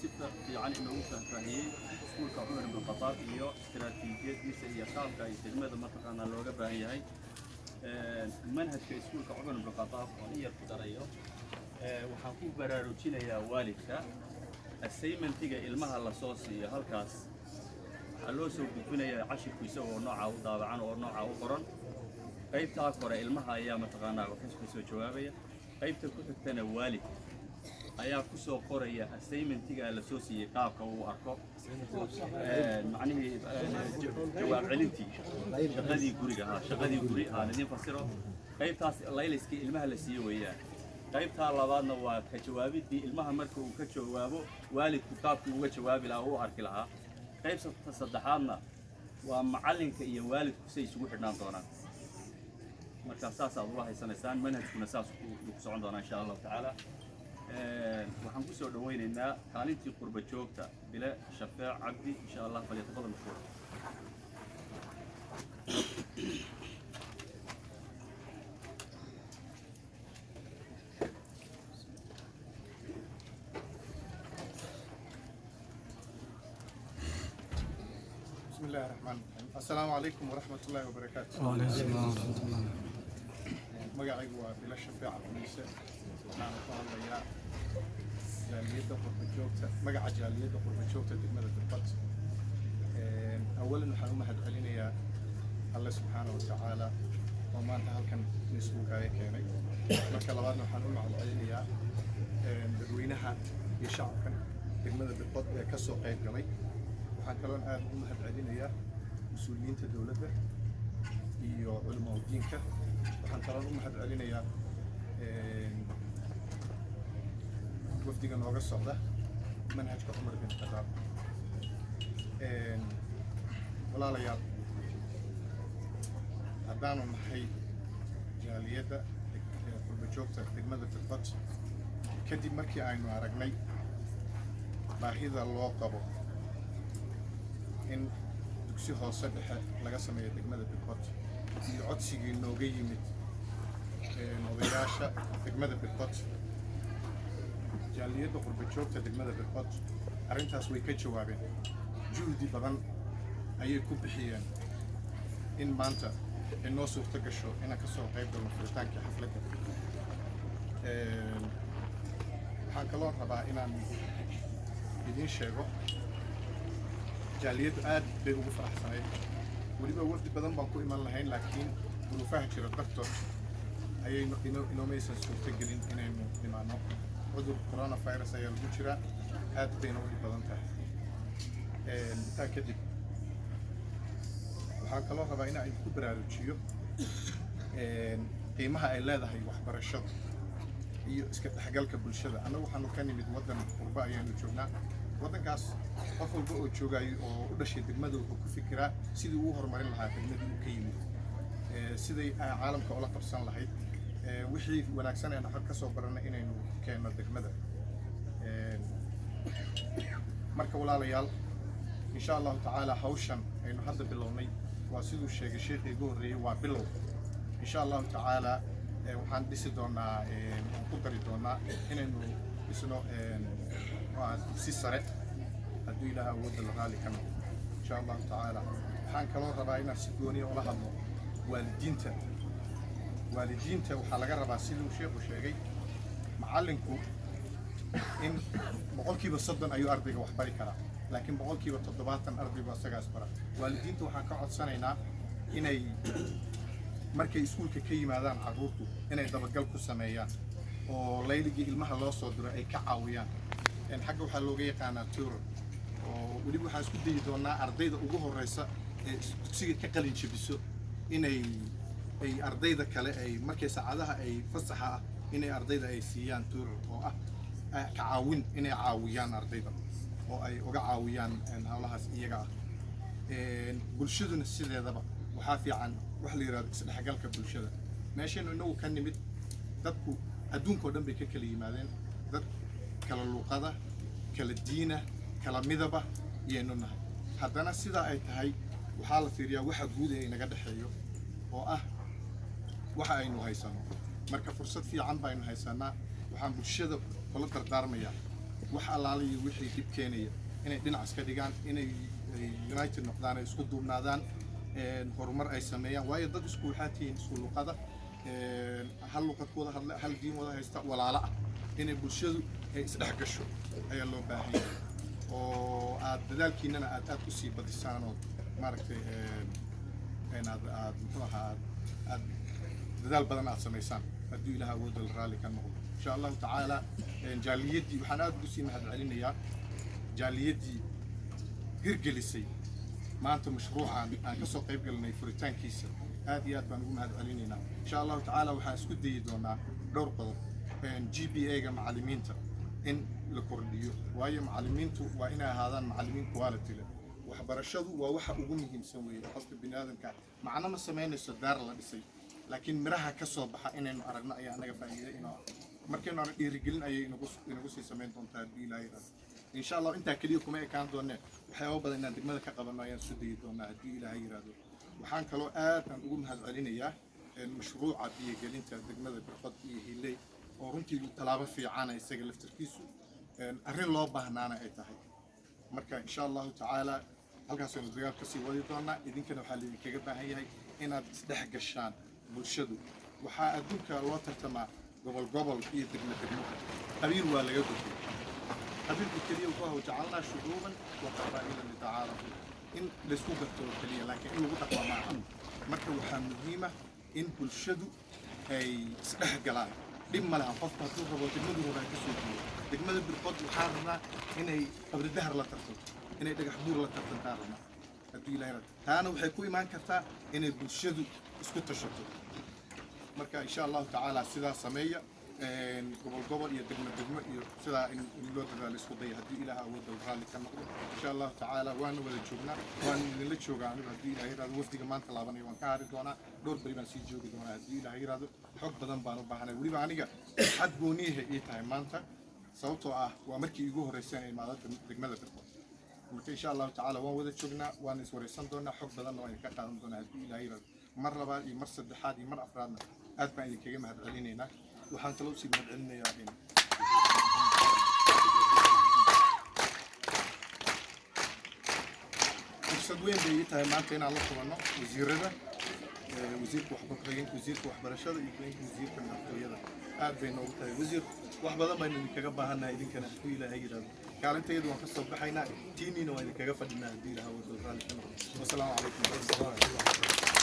سفة في عن إنه فهي سكول كعمر بن الخطاب إياه استراتيجية مثل يقال كاي تجمد منطقة اللغة فهي منهج في سكول كعمر بن الخطاب ونية قدرية وحنكون براروجينا يا والدك السيمن تيجا إلمها اللصوصي هالكاس اللو سو gudbinaya cashirkiisa oo nooca u daabacan oo nooca u qoran qaybta kore ilmaha ayaa mataqaanaa wax ka soo jawaabaya qaybta ku xigtana waalid ayaa ku soo qoraya assignmentiga la soo siiyay qaabka uu arko macnaheedu jawaab celintii shaqadii guriga idin fasiro qaybtaas layliska ilmaha la siiyo weeyaan qaybta labaadna waa ka jawaabidii ilmaha marka uu ka jawaabo waalidku qaabka uu uga jawaabi lahaa uu arki lahaa qaybta saddexaadna waa macalinka iyo waalidku say isugu xidhnaan doonaan marka saas aad u haysanaysaan manhajkuna saas ku socon doona insha Allah taala waxaan ku soo dhaweynaynaa kaalintii qurba joogta bila Shafeec Cabdi insha Allah falyatafadal mashkuur بسم الله الرحمن الرحيم السلام عليكم ورحمة الله وبركاته. وعليكم السلام ورحمة الله. مقعي وبلا شفاعة بنيسة نعم طبعا يا جالية قرب جوكتا مقع جالية قرب جوكتا دقمة القدس أولا نحن مهد علينا يا الله سبحانه وتعالى وما أنت هل كان نسبوك هاي كيني مركا لغادنا نحن مهد علينا يا بدوينها يشعب كان دقمة القدس كسو قيب قلي waxaan kaloo aad u mahad celinayaa mas'uuliyiinta dawladda iyo culimada diinka waxaan kaloo u mahad celinayaa wafdiga nooga socda manhajka Umar bin Khattab walaalayaal haddaanu nahay jaaliyadda qurba joogta degmada Tilbat kadib markii aynu aragnay baahida loo qabo in dugsi hoose dhexe laga sameeyo degmada Bilqot iyo codsigii nooga yimid odayaasha degmada Bilqot jaaliyadda qurba joogta degmada Bilqot arrintaas way ka jawaabeen juhdi badan ayay ku bixiyeen in maanta ay noo suurto gasho inaan ka soo qayb galno furitaankii xafladda waxaan kaloo rabaa inaan idiin sheego jaaliyaddu aad bay ugu faraxsanayd weliba wafdi badan baan ku iman lahayn laakiin duruufaha jira dartood ayay inoomaysan suurtagelin inaynu imaano cudur coronavirus ayaa lagu jiraa aad bayna u badan tahay intaa kadib waxaan kaloo rabaa inaan idinku baraarujiyo qiimaha ay leedahay waxbarashada iyo iska dhexgalka bulshada annagu waxaanu ka nimid waddan qurba ayaanu joognaa waddankaas qof walba oo joogay oo u dhashay degmada wuxuu ku fikiraa sidii uu horumarin lahaa degmadii uu ka yimid siday caalamka ula qabsan lahayd wixii wanaagsan ee naxar ka soo baranay inaynu keenno degmada marka walaalayaal insha Allah taala hawshan aynu hadda bilownay waa siduu sheegay sheekhi ugu horeeyay waa bilow insha Allah taala waxaan dhisi doonaa ku dari doonaa inaynu dhisno si sare hadduu ilaaha awoodda la raali ka noqdo insha Allah taala waxaan kaloo rabaa inaan si gooni ula hadlo waalidiinta waxaa laga rabaa siduu sheekhu sheegay macallinku in boqolkiiba 30 ayuu ardayga wax bari karaa laakiin boqolkiiba 70 ardaygu asagaas bara waalidiinta waxaan ka codsanaynaa inay markay iskuulka ka yimaadaan carruurtu inay dabagal ku sameeyaan oo layligii ilmaha loo soo diro ay ka caawiyaan xagga waxaa looga yaqaanaa tutor oo weliba waxaan isku dayi doonaa ardayda ugu horeysa ee dugsiga ka qalin jabiso inay ardayda kale ay markay saacadaha ay fasaxa ah inay ardayda ay siiyaan tutor oo ah ka caawin inay caawiyaan ardayda oo ay uga caawiyaan hawlahaas iyaga ah bulshaduna sideedaba waxaa fiican wax la yiraahdo isdhexgalka bulshada meeshaynu inagu ka nimid dadku adduunka oo dhan bay ka kala yimaadeen dad kala luqada kala diina kala midaba iyaynu nahay haddana sidaa ay tahay waxaa la fiiriyaa waxa guud ee inaga dhexeeyo oo ah waxa aynu haysano marka fursad fiican baynu haysanaa waxaan bulshada kula dardaarmayaa wax allaaliyo wixii dib keenaya inay dhinac iska dhigaan inay united noqdaan ay isku duubnaadaan horumar ay sameeyaan waayo dad isku waxaa tihiin isku luqada hal luqad wada hadla hal diin wada haysta walaalo ah inay bulshadu ay isdhex gasho ayaa loo baahan yahay oo aad dadaalkiinana aad u sii badisaan oo maaragtay aad muxuu ahaa aad dadaal badan aad samaysaan hadduu ilaah awooda la raalli ka noqdo insha allahu tacaala jaaliyadii waxaan aad ugu sii mahadcelinayaa jaaliyadii hirgelisay maanta mashruucan aan kasoo qayb galnay furitaankiisa aad iyo aad baan ugu mahadcelinaynaa insha allahu tacaala waxaan isku dayi doonaa dhowr qodob GPA-ga macallimiinta in la kordhiyo waayo macallimiintu waa inay ahaadaan macallimiin quality leh waxbarashadu waa waxa ugu muhiimsan weeye qofka bini'aadamka macna ma samaynayso daar la dhisay laakiin miraha ka soo baxa inaynu aragno ayaa anaga faa'iido inoo markaynu arag dhiirigelin ayay inagu sii samayn doontaa haddii ilaahay rabo insha allah intaa keliya kuma ekaan doonee waxyaabo badan inaan degmada ka qabanno ayaan isku dayi doonaa haddii ilaahay yiraahdo waxaan kaloo aad aan ugu mahadcelinayaa mashruuca biyogelinta degmada Birqod iyo Hiiley oo runtii talaabo fiican ay isaga laftirkiisu arrin loo baahnaana ay tahay marka insha allahu tacaala halkaas aynu dagaal kasii wadi doonaa idinkana waxaa laidinkaga baahan yahay inaad isdhex gashaan bulshadu waxaa adduunka loo tartamaa gobol iyo degmo qabiil waa laga gudbay qabiilku keliya wuxuu ahaa jacalnaa shucuuban wa qabaa'ila litacaarafu in laysku garto oo keliya laakiin in lagu dhaqmo maaha marka waxaa muhiima in bulshadu ay isdhex galaan dhib ma laha qofka hadduu rabo degmadu rabaa ka soo jeedo degmada Birqod waxaa rabnaa inay qabri dahar la tartanto inay dhagax buur la tartantaa rabnaa haddii ilaahay rabo taana waxay ku imaan kartaa inay bulshadu isku tashato marka insha allahu tacaala sidaa sameeya gobol iyo degmo iyo sidaa in loo dadaalo isku daya haddii ilaah awooda raalli ka noqdo insha allahu tacaala waana wada joognaa waan idinla joogaa anigu haddii ilaah yiraahdo wafdiga maanta laabanaya waan ka hari doonaa dhowr beri baan sii joogi doonaa haddii ilaah yiraahdo xog badan baan u baahanay weliba aniga xad gooniyaha ii tahay maanta sababtoo ah waa markii iigu horreysay inay imaado degmada Birqod marka insha allahu tacaala waan wada joognaa waan iswareysan doonaa xog badanna waan idinka qaadan doonaa haddii ilaah yiraahdo mar labaad iyo mar saddexaad iyo mar afraadna aad baan idinkaga mahadcelinaynaa waxaan kaloo sii mahadcelinayaa fursad weyn bay ii tahay maanta inaan la kulanno wasiirada wasiirka waxbarashada iyo wasiirka madaxtooyada aad bay noogu tahay wasiir wax badan baynu idinkaga baahannahay idinkana hadduu ilaahay yidhaahdo kaalintayadu waan ka soo baxaynaa tiiniina waan idinkaga fadhinaa haddii ilaah wada raalli ka noqdo wasalaamu calaykum